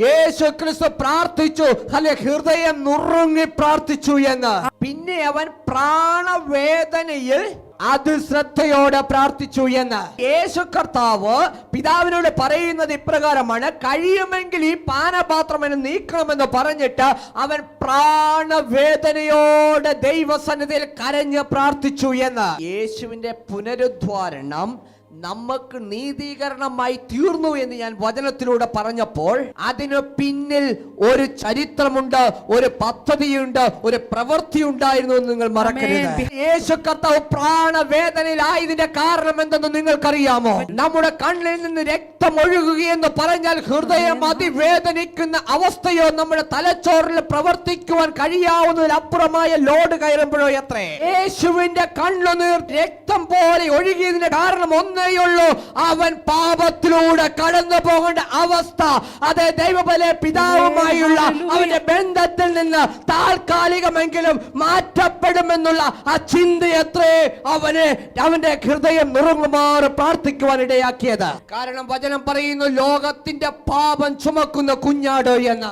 യേശു ക്രിസ്തു പ്രാർത്ഥിച്ചു, അല്ലെ, ഹൃദയം നുറുങ്ങി പ്രാർത്ഥിച്ചു എന്ന്. പിന്നെ അവൻ പ്രാണവേദനയിൽ ശ്രദ്ധയോടെ പ്രാർത്ഥിച്ചു എന്ന്. യേശു കർത്താവ് പിതാവിനോട് പറയുന്നത് ഇപ്രകാരമാണ്: കഴിയുമെങ്കിൽ ഈ പാനപാത്രം എന്നെ നീക്കണമെന്ന് പറഞ്ഞിട്ട് അവൻ പ്രാണവേദനയോടെ ദൈവസന്നിധിയിൽ കരഞ്ഞ് പ്രാർത്ഥിച്ചു എന്ന്. യേശുവിന്റെ പുനരുദ്ധാരണം നമുക്ക് നീതീകരണമായി തീർന്നു എന്ന് ഞാൻ വചനത്തിലൂടെ പറഞ്ഞപ്പോൾ അതിനു പിന്നിൽ ഒരു ചരിത്രമുണ്ട്, ഒരു പദ്ധതിയുണ്ട്, ഒരു പ്രവൃത്തി ഉണ്ടായിരുന്നു എന്ന് നിങ്ങൾ മറക്കരുത്. യേശു കർത്താവ് പ്രാണവേദനയിലായതിന്റെ കാരണം എന്തെന്ന് നിങ്ങൾക്കറിയാമോ? നമ്മുടെ കണ്ണിൽ നിന്ന് രക്തം ഒഴുകുകയെന്ന് പറഞ്ഞാൽ ഹൃദയം അതിവേദനിക്കുന്ന അവസ്ഥയോ നമ്മുടെ തലച്ചോറിൽ പ്രവർത്തിക്കുവാൻ കഴിയാവുന്നതിലപ്പുറമായ ലോഡ് കയറുമ്പോഴോ എത്രേ യേശുവിന്റെ കണ്ണുനീർ രക്തം പോലെ ഒഴുകിയതിന്റെ കാരണം ഒന്നേയുള്ളൂ: അവൻ പാപത്തിലൂടെ കടന്നു പോകേണ്ട അവസ്ഥ. അതേ, ദൈവബല പിതാവുമായുള്ള അവന്റെ ബന്ധത്തിൽ നിന്ന് താൽക്കാലികമെങ്കിലും മാറ്റപ്പെടുമെന്നുള്ള ആ ചിന്തയത്രേ അവന്റെ ഹൃദയം നുറുങ്ങുമാറ് പ്രാർത്ഥിക്കുവാൻ ഇടയാക്കിയത്. കാരണം വചനം പറയുന്നു, ലോകത്തിന്റെ പാപം ചുമക്കുന്ന കുഞ്ഞാട് എന്ന്.